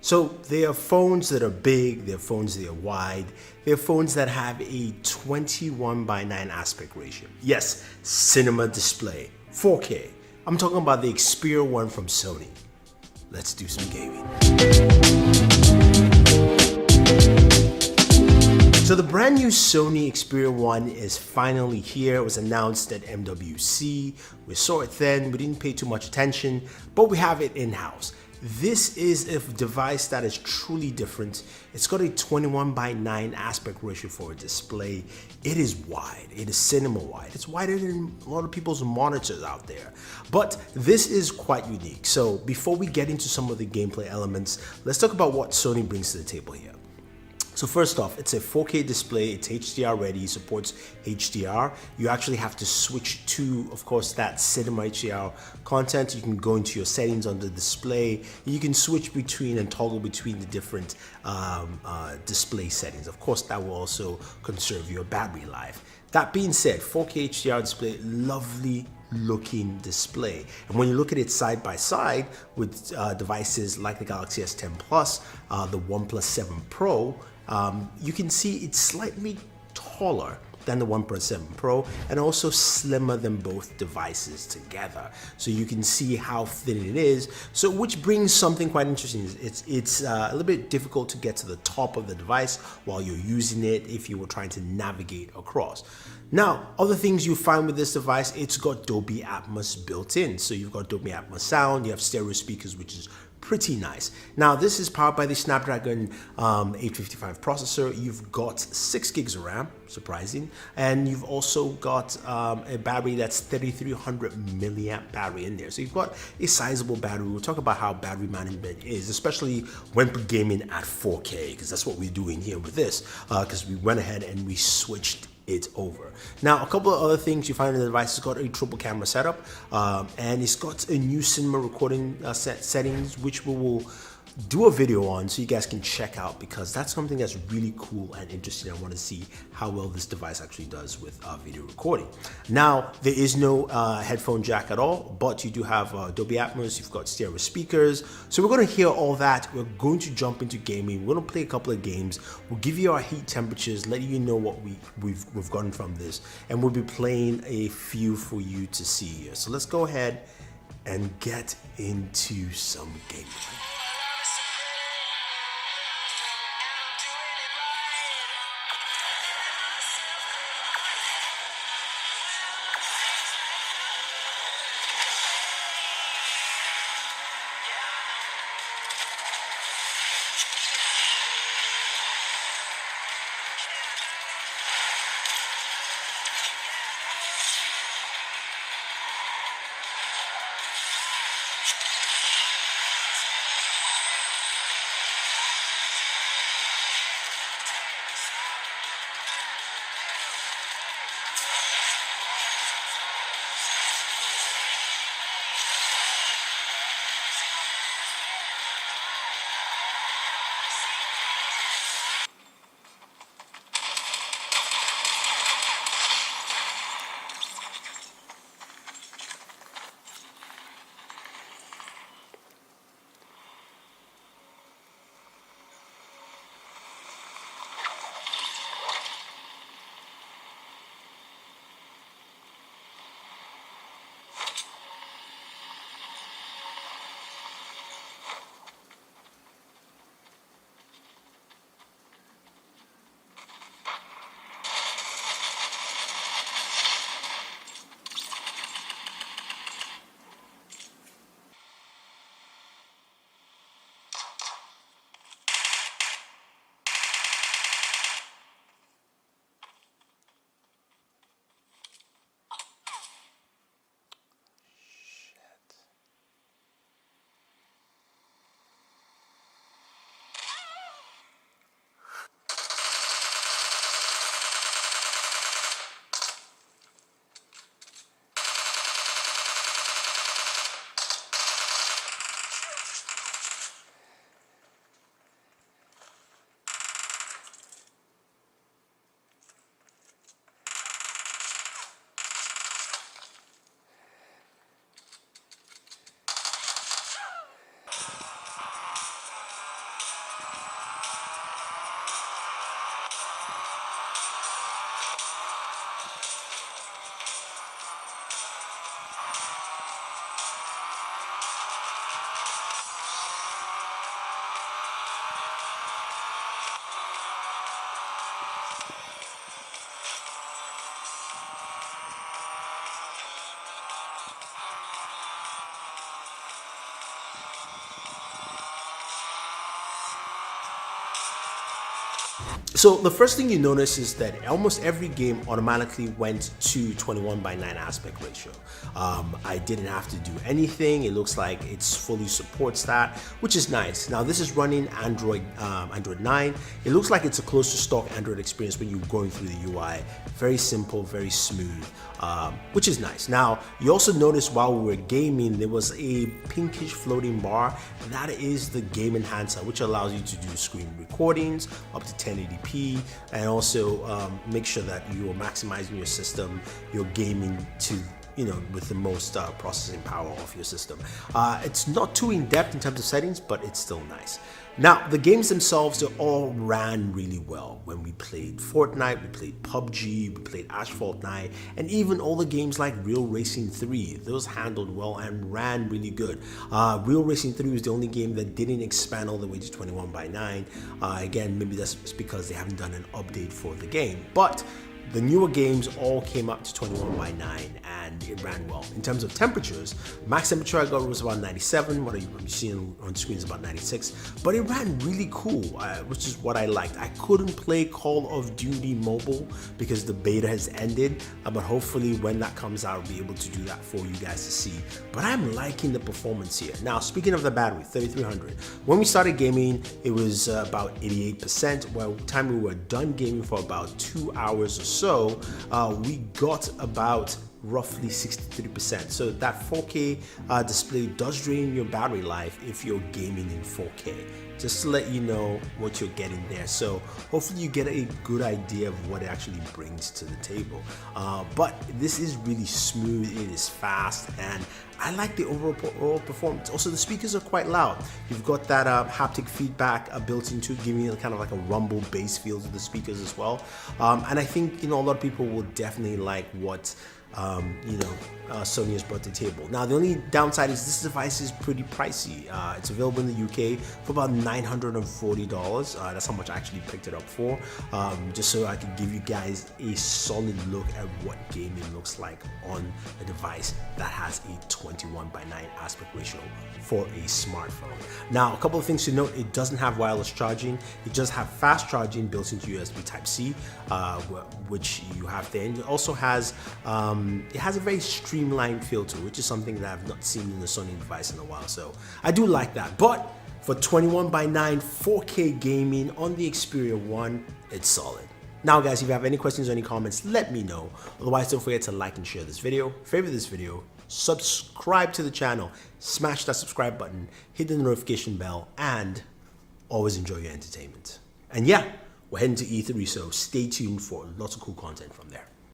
So there are phones that are big, there are phones that are wide, there are phones that have a 21:9 aspect ratio. Yes, cinema display, 4K. I'm talking about the Xperia one from Sony. Let's do some gaming. So the brand new Sony Xperia 1 is finally here. It was announced at MWC. We saw it then, we didn't pay too much attention, but we have it in-house. This is a device that is truly different. It's got a 21:9 aspect ratio for a display. It is wide, it is cinema wide. It's wider than a lot of people's monitors out there. But this is quite unique. So before we get into some of the gameplay elements, let's talk about what Sony brings to the table here. So first off, it's a 4K display, it's HDR ready, supports HDR. You actually have to switch to, of course, that cinema HDR content. You can go into your settings on the display. You can switch between and toggle between the different display settings. Of course, that will also conserve your battery life. That being said, 4K HDR display, lovely looking display. And when you look at it side by side with devices like the Galaxy S10 Plus, the OnePlus 7 Pro, you can see it's slightly taller than the OnePlus 7 Pro and also slimmer than both devices together. So you can see how thin it is. So which brings something quite interesting. It's a little bit difficult to get to the top of the device while you're using it if you were trying to navigate across. Now, other things you find with this device, it's got Dolby Atmos built in. So you've got Dolby Atmos sound, you have stereo speakers, which is pretty nice. Now, this is powered by the Snapdragon 855 processor. You've got 6 gigs of RAM, surprising, and you've also got a battery that's 3300 milliamp battery in there. So you've got a sizable battery. We'll talk about how battery management is, especially when gaming at 4K, because that's what we're doing here with this, because we went ahead and we switched it over. Now, a couple of other things you find in the device. It's got a triple camera setup, and it's got a new cinema recording settings, which we will do a video on so you guys can check out, because that's something that's really cool and interesting. I want to see how well this device actually does with video recording. Now, there is no headphone jack at all, but you do have Dolby Atmos, you've got stereo speakers. So we're going to hear all that. We're going to jump into gaming. We're going to play a couple of games. We'll give you our heat temperatures, let you know what we've gotten from this, and we'll be playing a few for you to see here. So let's go ahead and get into some gameplay. So the first thing you notice is that almost every game automatically went to 21:9 aspect ratio. I didn't have to do anything. It looks like it's fully supports that, which is nice. Now this is running Android 9. It looks like it's a close to stock Android experience when you're going through the UI. Very simple, very smooth, which is nice. Now you also notice while we were gaming, there was a pinkish floating bar. That is the game enhancer, which allows you to do screen recordings up to 1080p, and also make sure that you are maximizing your system, you're gaming to with the most processing power of your system. It's not too in-depth in terms of settings, but it's still nice. Now, the games themselves, they all ran really well. When we played Fortnite, we played PUBG, we played Asphalt 9, and even all the games like Real Racing 3, those handled well and ran really good. Real Racing 3 was the only game that didn't expand all the way to 21:9. Again, maybe that's because they haven't done an update for the game, but the newer games all came up to 21:9 and it ran well. In terms of temperatures, max temperature I got was about 97, what you're seeing on screen is about 96, but it ran really cool, which is what I liked. I couldn't play Call of Duty Mobile because the beta has ended, but hopefully when that comes out, I'll be able to do that for you guys to see. But I'm liking the performance here. Now, speaking of the battery, 3300. When we started gaming, it was about 88%. By the time we were done gaming for about 2 hours or so, we got about roughly 63%. So that 4K display does drain your battery life if you're gaming in 4K. Just to let you know what you're getting there. So hopefully you get a good idea of what it actually brings to the table. But this is really smooth, it is fast, and I like the overall performance. Also, the speakers are quite loud. You've got that haptic feedback built into it, giving you kind of like a rumble bass feel to the speakers as well. And I think a lot of people will definitely like what Sony has brought to the table. Now, the only downside is this device is pretty pricey. It's available in the UK for about $940. That's how much I actually picked it up for, just so I can give you guys a solid look at what gaming looks like on a device that has a 21:9 aspect ratio for a smartphone. Now, a couple of things to note: it doesn't have wireless charging. It does have fast charging built into USB Type-C, which you have there. And it also has it has a very streamlined feel to it, which is something that I've not seen in a Sony device in a while. So I do like that. But for 21:9 4K gaming on the Xperia 1, it's solid. Now guys, if you have any questions or any comments, let me know. Otherwise, don't forget to like and share this video, favorite this video, subscribe to the channel, smash that subscribe button, hit the notification bell, and always enjoy your entertainment. And yeah, we're heading to E3, so stay tuned for lots of cool content from there.